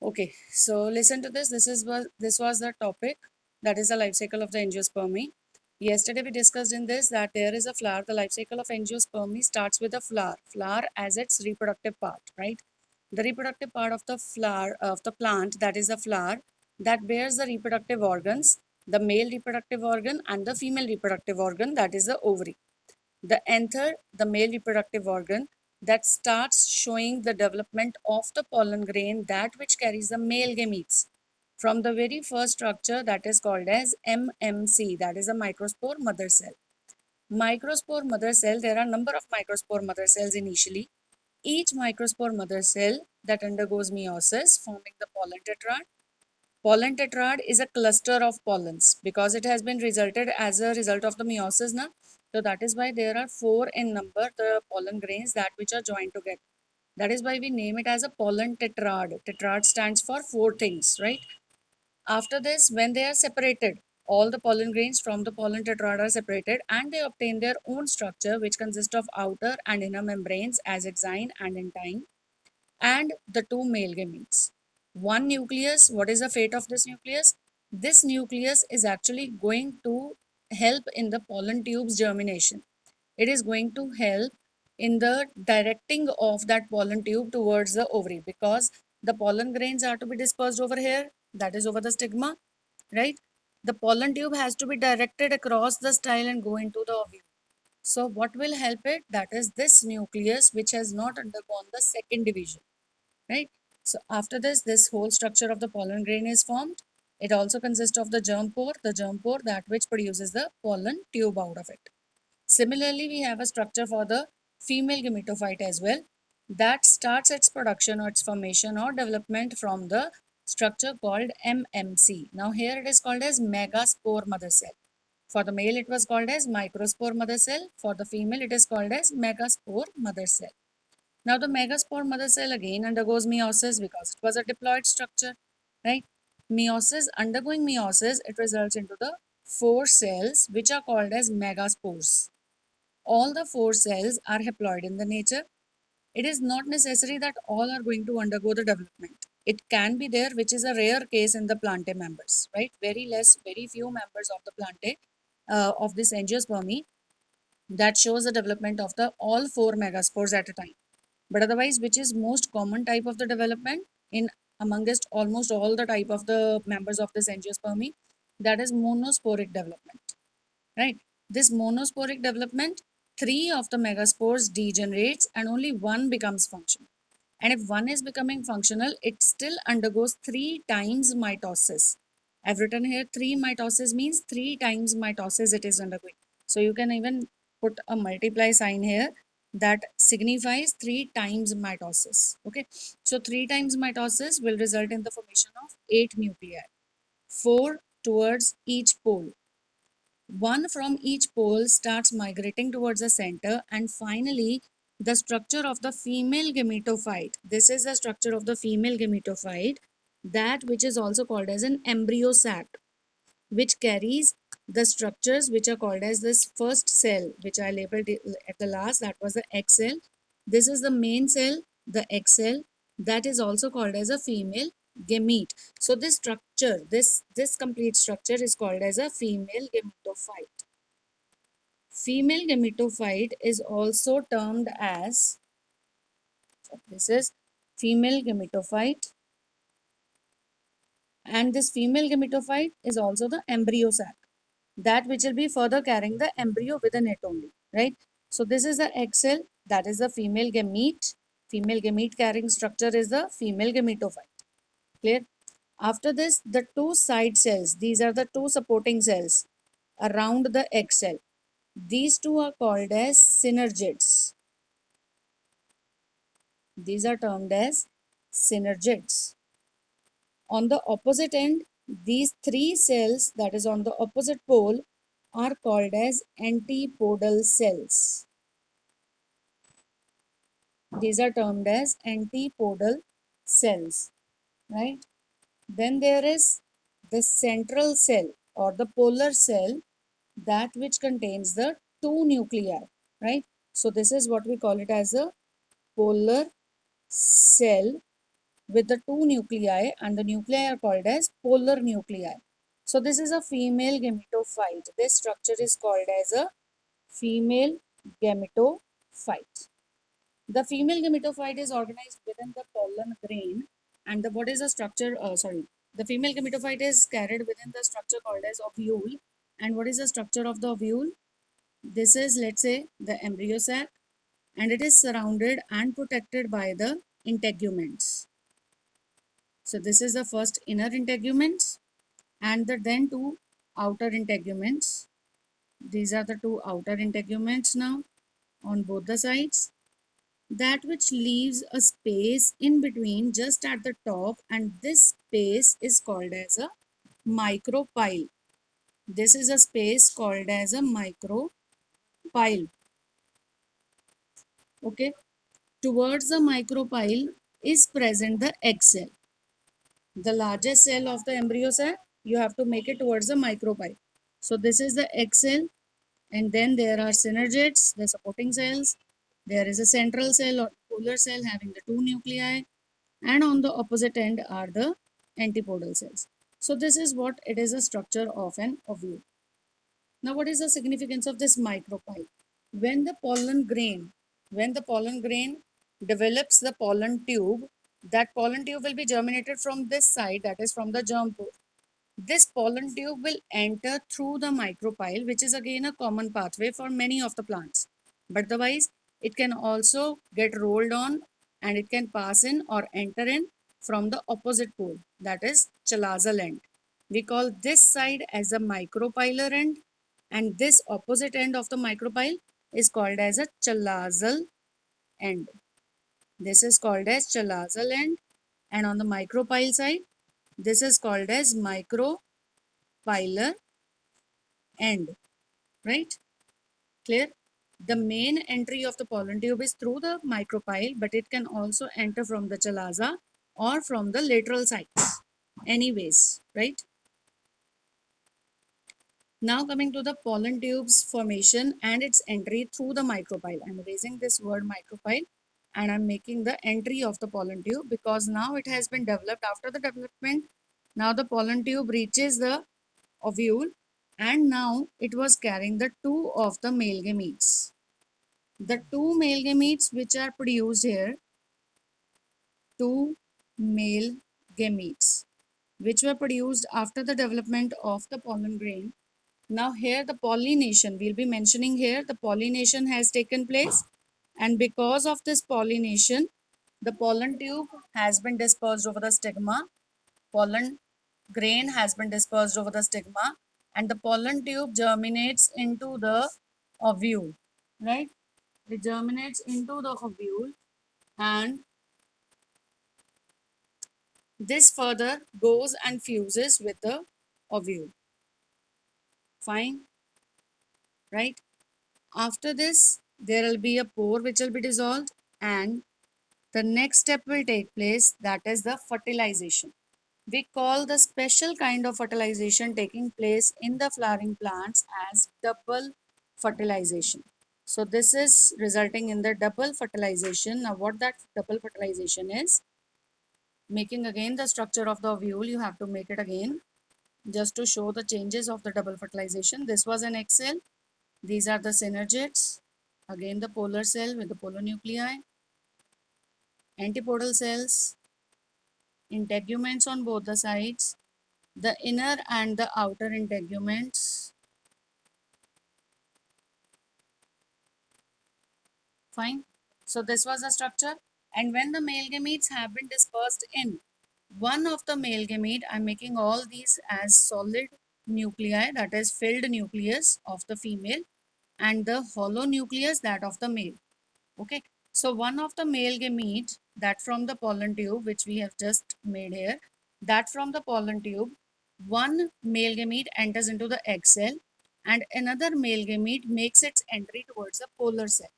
Okay, so listen to this. This was the topic, that is the life cycle of the angiospermy. Yesterday we discussed in this that there is a flower. The life cycle of angiospermy starts with a flower as its reproductive part, right? The reproductive part of the flower of the plant, that is the flower, that bears the reproductive organs, the male reproductive organ and the female reproductive organ, that is the ovary. The anther, the male reproductive organ, that starts showing the development of the pollen grain, that which carries the male gametes from the very first structure, that is called as MMC, that is a microspore mother cell. Microspore mother cell, there are number of microspore mother cells initially. Each microspore mother cell that undergoes meiosis, forming the pollen tetrad. Pollen tetrad is a cluster of pollens because it has been resulted as a result of the meiosis now. So that is why there are four in number, the pollen grains that which are joined together. That is why we name it as a pollen tetrad. Tetrad stands for four things, right? After this, when they are separated, all the pollen grains from the pollen tetrad are separated and they obtain their own structure, which consists of outer and inner membranes as exine and intine, and the two male gametes. One nucleus, what is the fate of this nucleus? This nucleus is actually going to help in the pollen tube's germination. It is going to help in the directing of that pollen tube towards the ovary, because the pollen grains are to be dispersed over here, that is over the stigma, right? The pollen tube has to be directed across the style and go into the ovary. So what will help it? That is this nucleus, which has not undergone the second division, right? So after this whole structure of the pollen grain is formed. It also consists of the germ pore that which produces the pollen tube out of it. Similarly, we have a structure for the female gametophyte as well, that starts its production or its formation or development from the structure called MMC. Now here it is called as megaspore mother cell. For the male, it was called as microspore mother cell. For the female, it is called as megaspore mother cell. Now the megaspore mother cell again undergoes meiosis because it was a diploid structure, right? Meiosis, undergoing meiosis, it results into the four cells which are called as megaspores. All the four cells are haploid in the nature. It is not necessary that all are going to undergo the development. It can be there, which is a rare case in the plantae members, right? Very few members of the plantae of this angiospermy that shows the development of the all four megaspores at a time. But otherwise, which is most common type of the development in amongst almost all the type of the members of this angiospermy, that is monosporic development, right? This monosporic development, three of the megaspores degenerates and only one becomes functional. And if one is becoming functional, it still undergoes three times mitosis. I've written here three mitosis means three times mitosis it is undergoing. So you can even put a multiply sign here that signifies three times mitosis. Okay. So three times mitosis will result in the formation of 8 nuclei, 4 towards each pole. One from each pole starts migrating towards the center, and finally the structure of the female gametophyte. This is the structure of the female gametophyte, that which is also called as an embryo sac, which carries the structures which are called as this first cell, which I labeled at the last, that was the egg cell. This is the main cell, the egg cell, that is also called as a female gamete. So this structure, this complete structure is called as a female gametophyte. Female gametophyte is also termed as, so this is female gametophyte, and this female gametophyte is also the embryo sac, that which will be further carrying the embryo within it only, right? So this is the egg cell, that is the female gamete. Female gamete carrying structure is the female gametophyte. Clear? After this, the two side cells, these are the two supporting cells around the egg cell. These two are called as synergids. These are termed as synergids. On the opposite end, these three cells, that is on the opposite pole, are called as antipodal cells. These are termed as antipodal cells, right? Then there is the central cell or the polar cell, that which contains the two nuclei, right? So this is what we call it as a polar cell, with the two nuclei, and the nuclei are called as polar nuclei. So this is a female gametophyte. This structure is called as a female gametophyte. The female gametophyte is organized within the pollen grain, and what is the structure? The female gametophyte is carried within the structure called as ovule. And what is the structure of the ovule? This is, let's say, the embryo sac, and it is surrounded and protected by the integuments. So this is the first inner integuments, and then two outer integuments. These are the two outer integuments now on both the sides. That which leaves a space in between just at the top, and this space is called as a micropyle. This is a space called as a micropyle. Okay. Towards the micropyle is present the egg cell. The largest cell of the embryo cell, you have to make it towards the micropyle. So this is the egg cell, and then there are synergids, the supporting cells. There is a central cell or polar cell having the two nuclei, and on the opposite end are the antipodal cells. So this is what it is, a structure of an ovule. Now what is the significance of this micropyle? When the pollen grain develops the pollen tube, that pollen tube will be germinated from this side, that is from the germ pore. This pollen tube will enter through the micropyle, which is again a common pathway for many of the plants. But otherwise, it can also get rolled on, and it can pass in or enter in from the opposite pole, that is chalazal end. We call this side as a micropylar end, and this opposite end of the micropyle is called as a chalazal end. This is called as chalazal end, and on the micropyle side, this is called as micropylar end, right? Clear? The main entry of the pollen tube is through the micropyle, but it can also enter from the chalaza or from the lateral sides. Anyways, right? Now coming to the pollen tubes formation and its entry through the micropyle. I'm erasing this word micropyle, and I'm making the entry of the pollen tube because now it has been developed. After the development, now the pollen tube reaches the ovule, and now it was carrying the two of the male gametes. The two male gametes which are produced here, two male gametes which were produced after the development of the pollen grain. Now here the pollination, we'll be mentioning here, the pollination has taken place, and because of this pollination, the pollen tube has been dispersed over the stigma, pollen grain has been dispersed over the stigma, and the pollen tube germinates into the ovule, right? It germinates into the ovule, and this further goes and fuses with the ovule. Fine, right? After this, there will be a pore which will be dissolved, and the next step will take place, that is the fertilization. We call the special kind of fertilization taking place in the flowering plants as double fertilization. So this is resulting in the double fertilization. Now what that double fertilization is, making again the structure of the ovule, you have to make it again just to show the changes of the double fertilization. This was an egg cell. These are the synergids. Again the polar cell with the polar nuclei, antipodal cells, integuments on both the sides, the inner and the outer integuments. Fine. So this was the structure. And when the male gametes have been dispersed in one of the male gamete, I'm making all these as solid nuclei, that is filled nucleus of the female, and the hollow nucleus, that of the male. Okay. So one of the male gamete, that from the pollen tube, which we have just made here, that from the pollen tube, one male gamete enters into the egg cell, and another male gamete makes its entry towards the polar cell.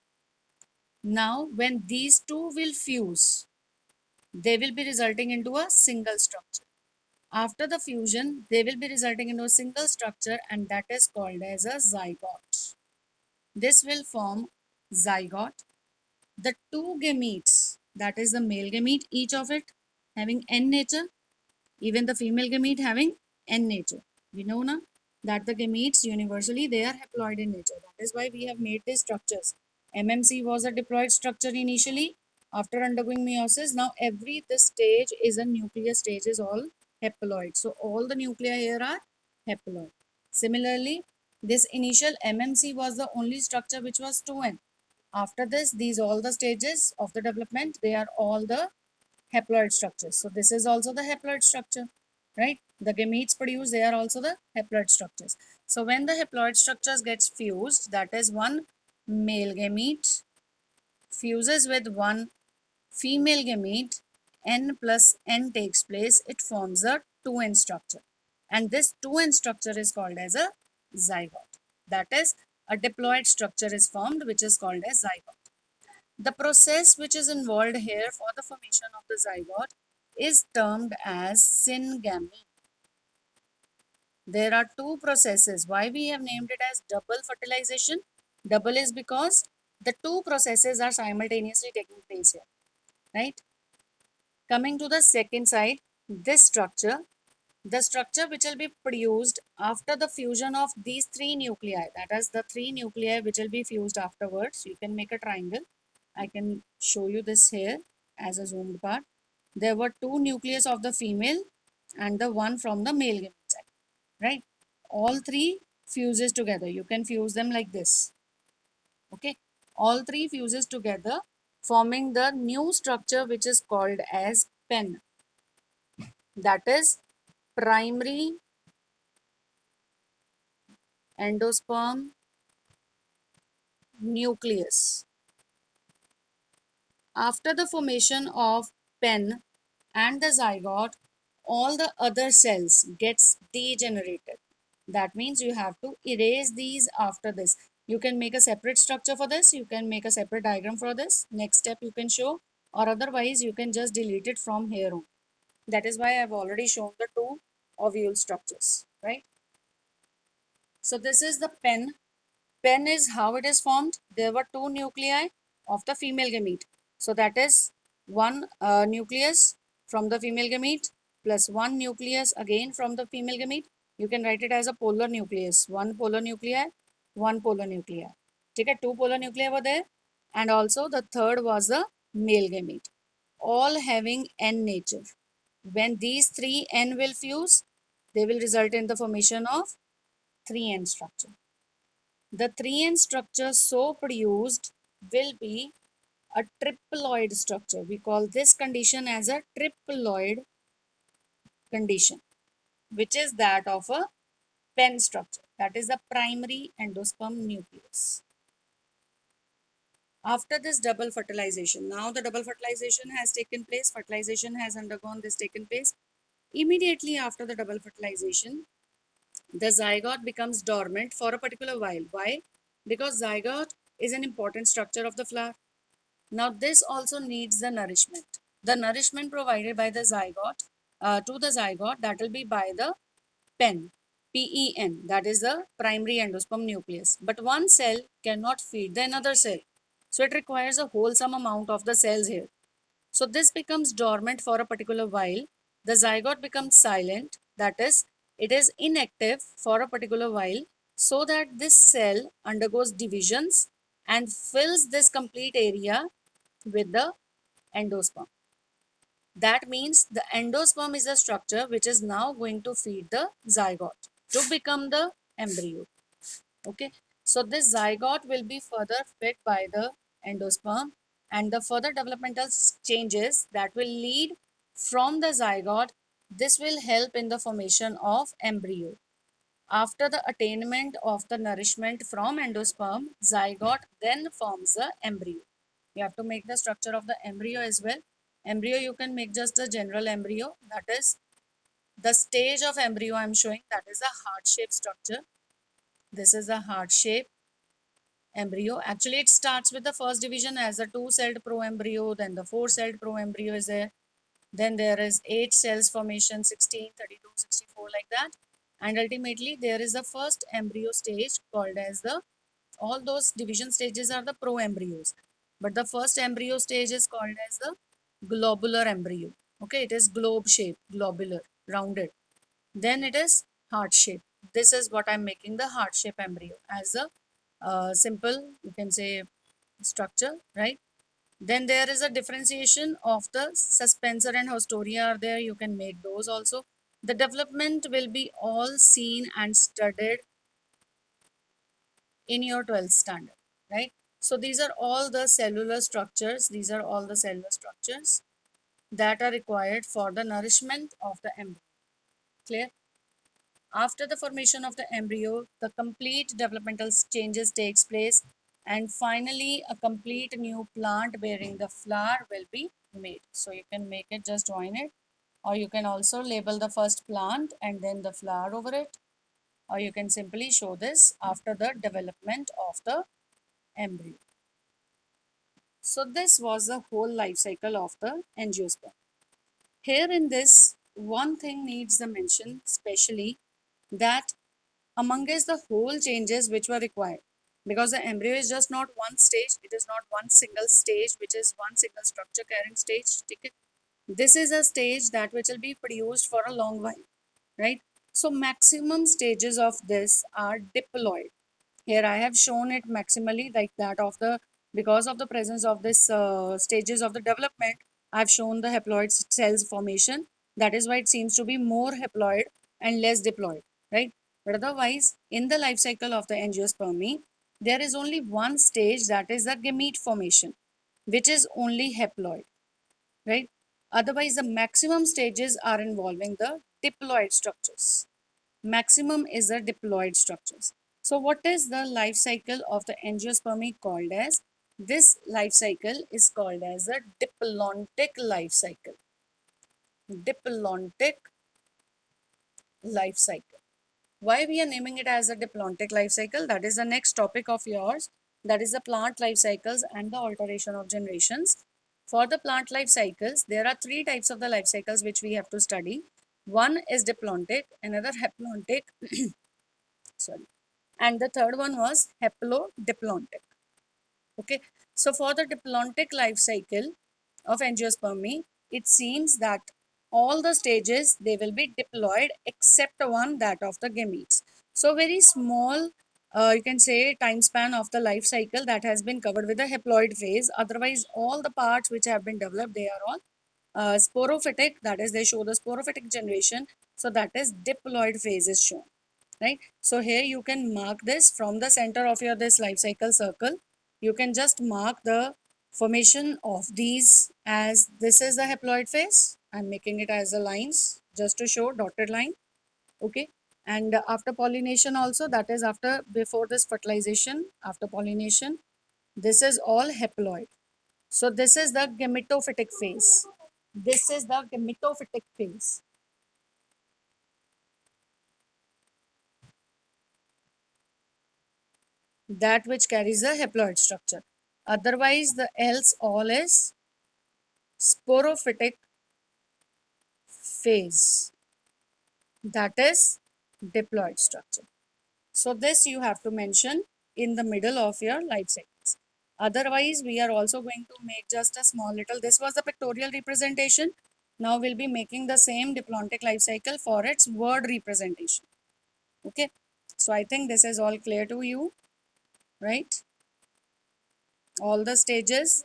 Now, when these two will fuse, they will be resulting into a single structure. After the fusion, they will be resulting into a single structure, and that is called as a zygote. This will form zygote. The two gametes, that is the male gamete, each of it having N nature, even the female gamete having N nature. We know now that the gametes universally they are haploid in nature. That is why we have made these structures. MMC was a diploid structure initially. After undergoing meiosis, now every this stage is a nuclear stage is all haploid. So all the nuclei here are haploid. Similarly, this initial MMC was the only structure which was 2N. After this, these all the stages of the development, they are all the haploid structures. So this is also the haploid structure, right? The gametes produced, they are also the haploid structures. So when the haploid structures gets fused, that is one male gamete fuses with one female gamete, N plus N takes place, it forms a 2N structure. And this 2N structure is called as a zygote. That is, a diploid structure is formed, which is called as zygote. The process which is involved here for the formation of the zygote is termed as syngamy. There are two processes. Why we have named it as double fertilization? Double is because the two processes are simultaneously taking place here, right? Coming to the second side, this structure, the structure which will be produced after the fusion of these three nuclei, that is the three nuclei which will be fused afterwards. You can make a triangle. I can show you this here as a zoomed part. There were two nucleus of the female and the one from the male gamete side, right? All three fuses together. You can fuse them like this, okay? All three fuses together forming the new structure which is called as pen. That is primary endosperm nucleus. After the formation of pen and the zygote, all the other cells gets degenerated. That means you have to erase these after this. You can make a separate structure for this. You can make a separate diagram for this. Next step you can show, or otherwise you can just delete it from here on. That is why I have already shown the two ovule structures, right? So this is the pen. Pen is how it is formed. There were two nuclei of the female gamete. So that is one nucleus from the female gamete plus one nucleus again from the female gamete. You can write it as a polar nucleus. One polar nuclei, one polar nuclei. Okay, two polar nuclei were there. And also the third was the male gamete. All having N nature. When these three N will fuse, they will result in the formation of 3N structure. The 3N structure so produced will be a triploid structure. We call this condition as a triploid condition, which is that of a pen structure. That is the primary endosperm nucleus. After this double fertilization, now the double fertilization has taken place, fertilization has undergone this taken place. Immediately after the double fertilization, the zygote becomes dormant for a particular while. Why? Because zygote is an important structure of the flower. Now this also needs the nourishment. The nourishment provided by the zygote to the zygote, that will be by the pen, PEN, that is the primary endosperm nucleus. But one cell cannot feed the another cell. So it requires a wholesome amount of the cells here. So this becomes dormant for a particular while. The zygote becomes silent, that is, it is inactive for a particular while, so that this cell undergoes divisions and fills this complete area with the endosperm. That means the endosperm is a structure which is now going to feed the zygote to become the embryo. Okay, so this zygote will be further fed by the endosperm, and the further developmental changes that will lead from the zygote, this will help in the formation of embryo. After the attainment of the nourishment from endosperm, zygote then forms the embryo. You have to make the structure of the embryo as well. Embryo, you can make just a general embryo, that is the stage of embryo I am showing, that is a heart-shaped structure. This is a heart-shaped embryo. Actually, it starts with the first division as a two-celled proembryo, then the four-celled proembryo is there. Then there is 8 cells formation, 16, 32, 64, like that. And ultimately, there is the first embryo stage called as the, all those division stages are the proembryos. But the first embryo stage is called as the globular embryo. Okay, it is globe shape, globular, rounded. Then it is heart shape. This is what I'm making the heart shape embryo as a simple, you can say, structure, right? Then there is a differentiation of the suspensor and haustoria are there. You can make those also. The development will be all seen and studied in your 12th standard, right? So these are all the cellular structures. These are all the cellular structures that are required for the nourishment of the embryo. Clear? After the formation of the embryo, the complete developmental changes takes place, and finally a complete new plant bearing the flower will be made. So you can make it, just join it, or you can also label the first plant and then the flower over it, or you can simply show this after the development of the embryo. So this was the whole life cycle of the angiosperm. Here in this, one thing needs the mention, especially that amongst the whole changes which were required, because the embryo is just not one stage, it is not one single stage which is one single structure carrying stage. This is a stage that which will be produced for a long while, right? So maximum stages of this are diploid. Here I have shown it maximally like that of the, because of the presence of this stages of the development, I've shown the haploid cells formation. That is why it seems to be more haploid and less diploid, right? But otherwise, in the life cycle of the angiospermy, there is only one stage, that is the gamete formation, which is only haploid, right? Otherwise, the maximum stages are involving the diploid structures. Maximum is the diploid structures. So what is the life cycle of the angiospermy called as? This life cycle is called as a diplontic life cycle. Diplontic life cycle. Why we are naming it as a diplontic life cycle? That is the next topic of yours. That is the plant life cycles and the alteration of generations. For the plant life cycles, there are three types of the life cycles which we have to study. One is diplontic, another haplontic, sorry, and the third one was haplodiplontic. Okay, so for the diplontic life cycle of angiospermy, it seems that all the stages they will be diploid except one, that of the gametes. So very small, you can say, time span of the life cycle that has been covered with the haploid phase. Otherwise, all the parts which have been developed, they are all sporophytic, that is they show the sporophytic generation. So that is diploid phase is shown, right? So here you can mark this from the center of your this life cycle circle. You can just mark the formation of these as this is the haploid phase. I'm making it as the lines just to show dotted line. Okay. And after pollination also, that is after, before this fertilization, after pollination, this is all haploid. So this is the gametophytic phase. This is the gametophytic phase. That which carries a haploid structure. Otherwise, the else all is sporophytic phase. That is diploid structure. So this you have to mention in the middle of your life cycles. Otherwise, we are also going to make just a small little, this was the pictorial representation. Now we'll be making the same diplontic life cycle for its word representation. Okay. So I think this is all clear to you, right? All the stages,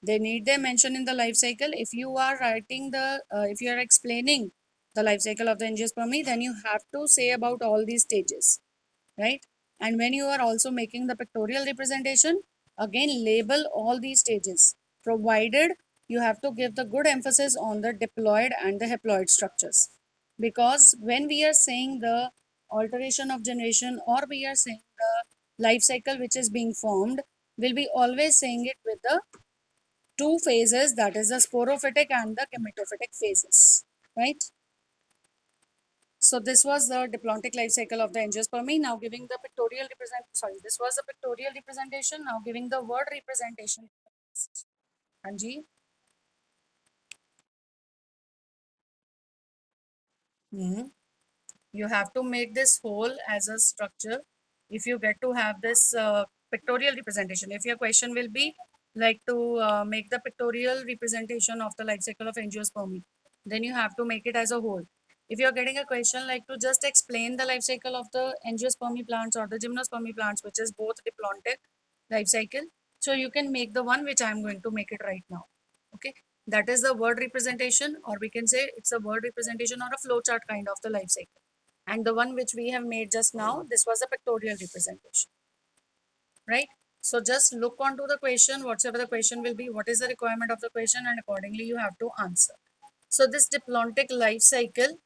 they need their mention in the life cycle. If you are writing the, if you are explaining the life cycle of the angiospermy, then you have to say about all these stages, right? And when you are also making the pictorial representation, again label all these stages, provided you have to give the good emphasis on the diploid and the haploid structures. Because when we are saying the alteration of generation, or we are saying the life cycle which is being formed, we'll be always saying it with the two phases, that is the sporophytic and the gametophytic phases, right? So this was the diplontic life cycle of the angiospermy. Now giving the pictorial this was the pictorial representation. Now giving the word representation. Anji, you have to make this whole as a structure if you get to have this pictorial representation. If your question will be like to make the pictorial representation of the life cycle of angiospermy, then you have to make it as a whole. If you're getting a question like to just explain the life cycle of the angiospermy plants or the gymnospermy plants, which is both diplontic life cycle, so you can make the one which I'm going to make it right now. Okay, that is the word representation, or we can say it's a word representation or a flow chart kind of the life cycle. And the one which we have made just now, this was a pictorial representation, right? So just look onto the question, whatever the question will be, what is the requirement of the question, and accordingly you have to answer. So this diplontic life cycle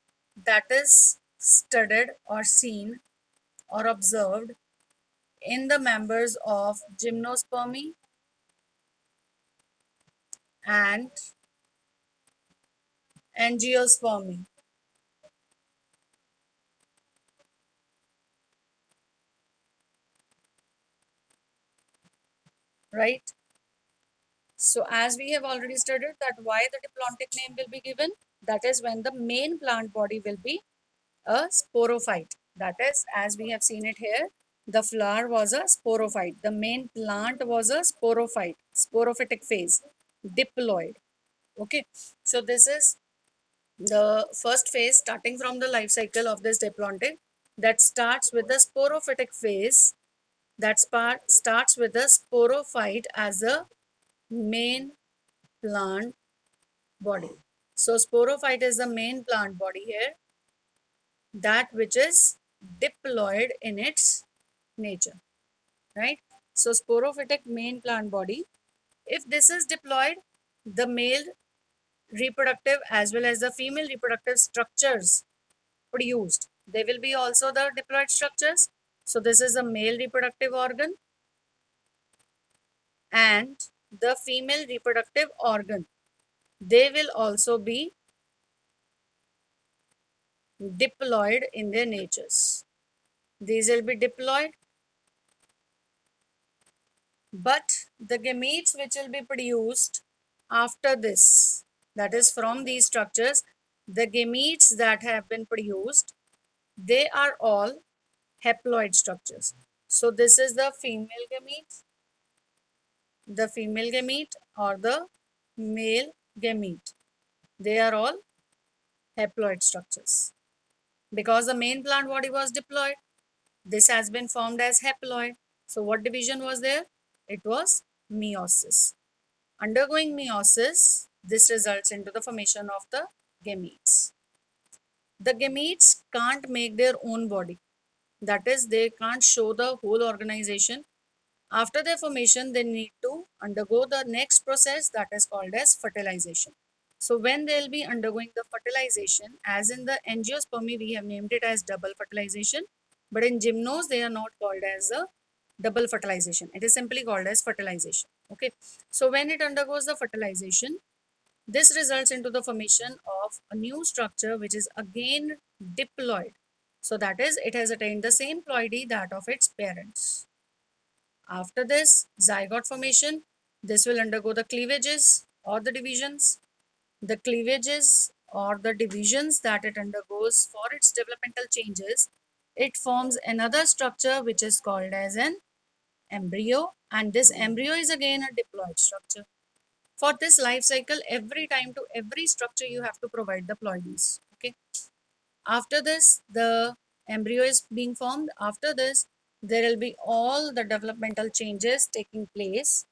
that is studied or seen or observed in the members of gymnospermy and angiospermy, right? So as we have already studied that why the diplontic name will be given, that is when the main plant body will be a sporophyte. That is, as we have seen it here, the flower was a sporophyte. The main plant was a sporophyte, sporophytic phase, diploid. Okay, so this is the first phase starting from the life cycle of this diplontic that starts with the sporophytic phase that starts with the sporophyte as a main plant body. So sporophyte is the main plant body here, that which is diploid in its nature, right? So sporophytic main plant body, if this is diploid, the male reproductive as well as the female reproductive structures produced, they will be also the diploid structures. So this is the male reproductive organ and the female reproductive organ. They will also be diploid in their natures. These will be diploid, but the gametes which will be produced after this, that is from these structures, the gametes that have been produced, they are all haploid structures. So this is the female gamete or the male gamete. They are all haploid structures. Because the main plant body was diploid, this has been formed as haploid. So what division was there? It was meiosis. Undergoing meiosis, this results into the formation of the gametes. The gametes can't make their own body. That is, they can't show the whole organization. After their formation, they need to undergo the next process that is called as fertilization. So when they'll be undergoing the fertilization, as in the angiospermy, we have named it as double fertilization, but in gymnos, they are not called as a double fertilization. It is simply called as fertilization. Okay. So when it undergoes the fertilization, this results into the formation of a new structure which is again diploid. So that is, it has attained the same ploidy that of its parents. After this zygote formation, this will undergo the cleavages or the divisions. The cleavages or the divisions that it undergoes for its developmental changes, it forms another structure which is called as an embryo, and this embryo is again a diploid structure. For this life cycle, every time to every structure you have to provide the ploidies. Okay. After this, the embryo is being formed. After this, there will be all the developmental changes taking place,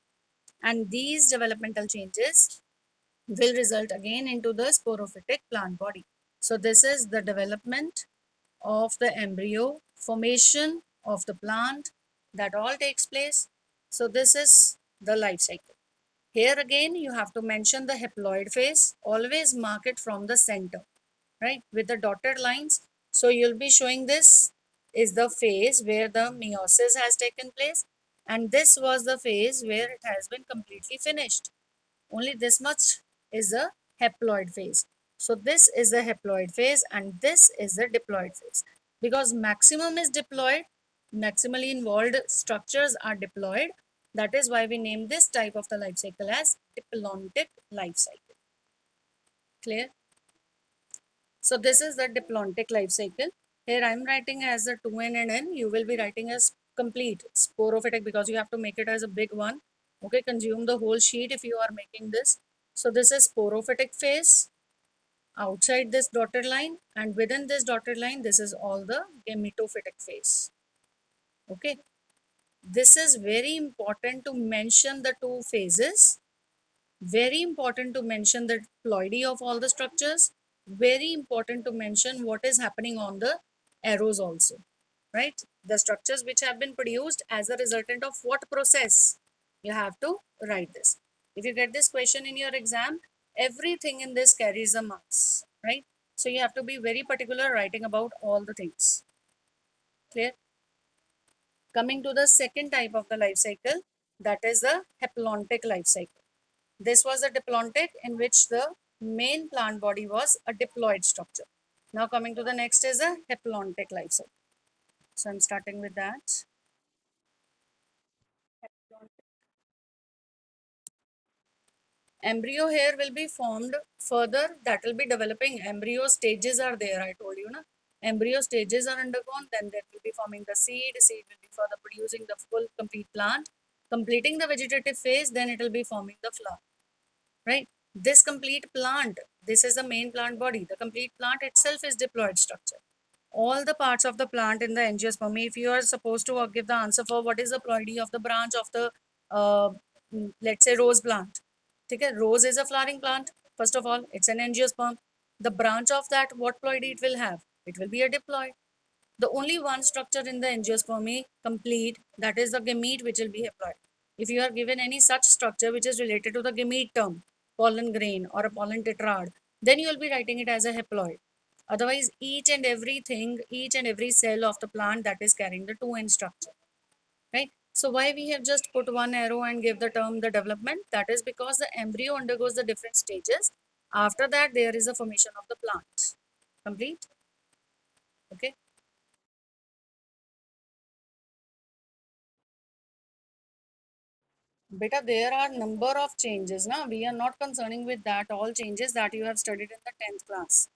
and these developmental changes will result again into the sporophytic plant body. So this is the development of the embryo, formation of the plant, that all takes place. So this is the life cycle. Here again, you have to mention the haploid phase. Always mark it from the center, right, with the dotted lines. So you'll be showing this is the phase where the meiosis has taken place, and this was the phase where it has been completely finished. Only this much is the haploid phase. So this is the haploid phase and this is the diploid phase. Because maximum is diploid, maximally involved structures are diploid. That is why we name this type of the life cycle as diplontic life cycle. Clear? So this is the diplontic life cycle. Here I am writing as a 2n and n. You will be writing as complete sporophytic because you have to make it as a big one. Okay, consume the whole sheet if you are making this. So this is sporophytic phase. outside this dotted line, and within this dotted line, this is all the gametophytic phase. Okay, this is very important to mention the two phases. Very important to mention the ploidy of all the structures. Very important to mention what is happening on the arrows also, right? The structures which have been produced as a resultant of what process? You have to write this. If you get this question in your exam, everything in this carries a marks, right? So you have to be very particular writing about all the things. Clear? Coming to the second type of the life cycle, that is the haplontic life cycle. This was a diplontic in which the main plant body was a diploid structure. Now coming to the next is a haplontic life cycle. So I'm starting with that. Embryo here will be formed further, that will be developing. Embryo stages are there, I told you, na? Embryo stages are undergone, then that will be forming the seed will be further producing the full complete plant, completing the vegetative phase, then it will be forming the flower, right? This complete plant, this is the main plant body. The complete plant itself is diploid structure. All the parts of the plant in the angiosperm, if you are supposed to give the answer for what is the ploidy of the branch of the, let's say, rose plant. Okay, rose is a flowering plant. First of all, it's an angiosperm. The branch of that, what ploidy it will have? It will be a diploid. The only one structure in the angiosperm complete, that is the gamete, which will be haploid. If you are given any such structure which is related to the gamete term, pollen grain or a pollen tetrad, then you will be writing it as a haploid. Otherwise, each and everything, each and every cell of the plant that is carrying the 2n structure, right? So why we have just put one arrow and give the term the development? That is because the embryo undergoes the different stages. After that, there is a formation of the plant. Complete? Okay. Beta, there are number of changes. Na? We are not concerning with that all changes that you have studied in the 10th class.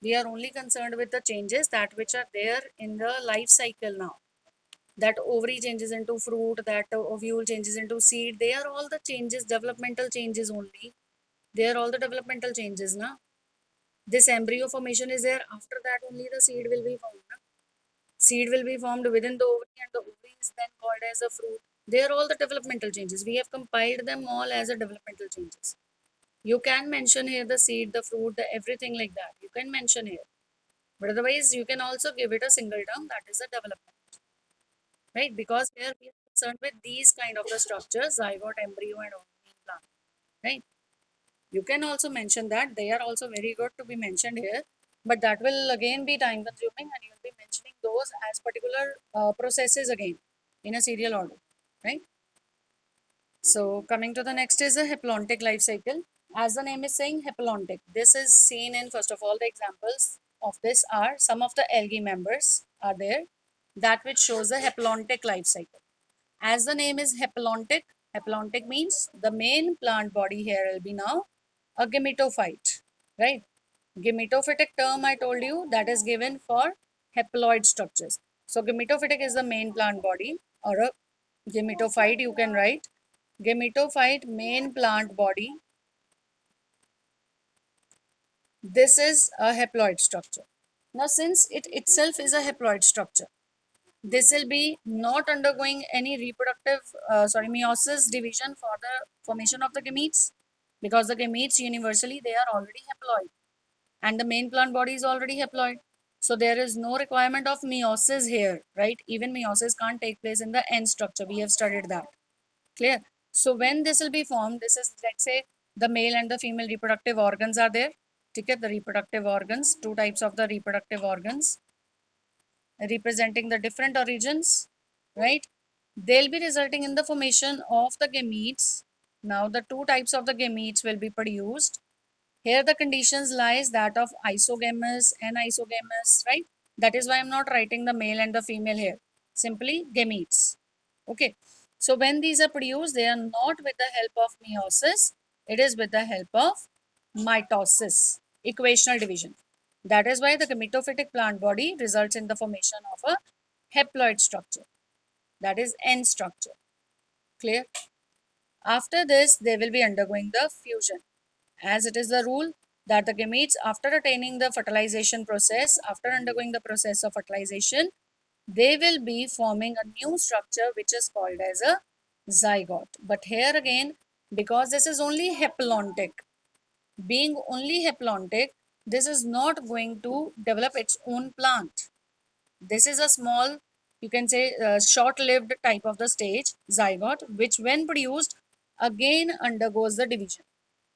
We are only concerned with the changes that which are there in the life cycle now. That ovary changes into fruit, that ovule changes into seed. They are all the changes, developmental changes only. They are all the developmental changes. Na? This embryo formation is there. After that only the seed will be formed. Na? Seed will be formed within the ovary, and the ovary is then called as a fruit. They are all the developmental changes. We have compiled them all as a developmental changes. You can mention here the seed, the fruit, the everything like that. You can mention here. But otherwise, you can also give it a single term, that is a development, right? Because here we are concerned with these kind of the structures, zygote, embryo, and ovary plant, right? You can also mention that. They are also very good to be mentioned here. But that will again be time consuming, and you will be mentioning those as particular processes again in a serial order, right? So coming to the next is a haplontic life cycle. As the name is saying, haplontic. This is seen in, first of all, the examples of this are some of the algae members are there, that which shows the haplontic life cycle. As the name is haplontic, haplontic means the main plant body here will be now a gametophyte, right? Gametophytic term I told you, that is given for haploid structures. So gametophytic is the main plant body, or a gametophyte you can write. Gametophyte main plant body. This is a haploid structure. Now since it itself is a haploid structure, this will be not undergoing any reproductive, meiosis division for the formation of the gametes, because the gametes universally they are already haploid, and the main plant body is already haploid. So there is no requirement of meiosis here, right? Even meiosis can't take place in the end structure. We have studied that. Clear? So when this will be formed, this is, let's say, the male and the female reproductive organs are there. Okay, the reproductive organs, two types of the reproductive organs representing the different origins, right? They'll be resulting in the formation of the gametes. Now the two types of the gametes will be produced. Here the conditions lies that of isogamous and isogamous, right? That is why I'm not writing the male and the female here. Simply gametes. Okay. So when these are produced, they are not with the help of meiosis. It is with the help of mitosis, equational division. That is why the gametophytic plant body results in the formation of a haploid structure. That is N structure. Clear? After this, they will be undergoing the fusion. As it is the rule, that the gametes, after attaining the fertilization process, after undergoing the process of fertilization, they will be forming a new structure which is called as a zygote. But here again, because this is only haplontic, being only haplontic, this is not going to develop its own plant. This is a small, you can say, short-lived type of the stage, zygote, which when produced, again undergoes the division.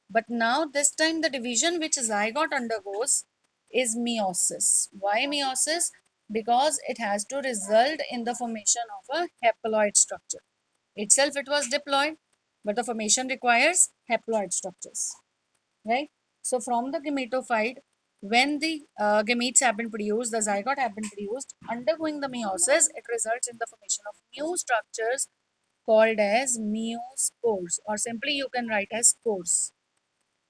But now this time the division which zygote undergoes is meiosis. Why meiosis? Because it has to result in the formation of a haploid structure. Itself it was diploid, but the formation requires haploid structures, right? So from the gametophyte, when the gametes have been produced, the zygote have been produced, undergoing the meiosis, it results in the formation of new structures called as meiospores, or simply you can write as spores,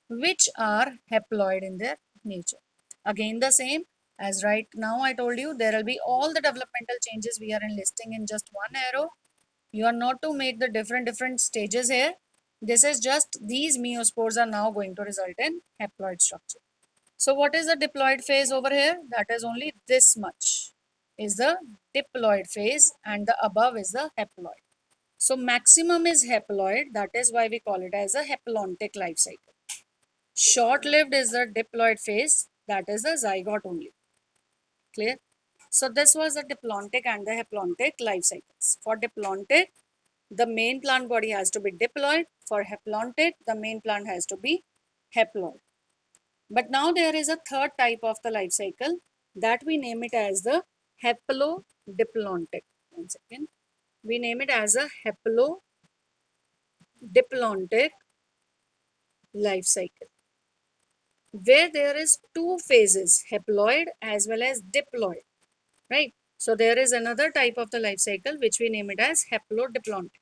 which are haploid in their nature. Again the same as right now I told you, there will be all the developmental changes we are enlisting in just one arrow. You are not to make the different stages here. This is just these meiospores are now going to result in haploid structure. So what is the diploid phase over here? That is only this much is the diploid phase and the above is the haploid. So maximum is haploid, that is why we call it as a haplontic life cycle. Short-lived is the diploid phase, that is the zygote only. Clear? So this was the diplontic and the haplontic life cycles. For diplontic, the main plant body has to be diploid. For haplontic, the main plant has to be haploid. But now there is a third type of the life cycle that we name it as the haplodiplontic. One second. We name it as a haplodiplontic life cycle, where there is two phases, haploid as well as diploid, right? So there is another type of the life cycle which we name it as haplodiplontic.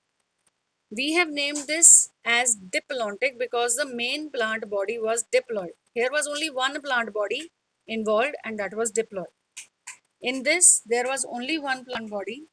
We have named this as diplontic because the main plant body was diploid. Here was only one plant body involved and that was diploid. In this, there was only one plant body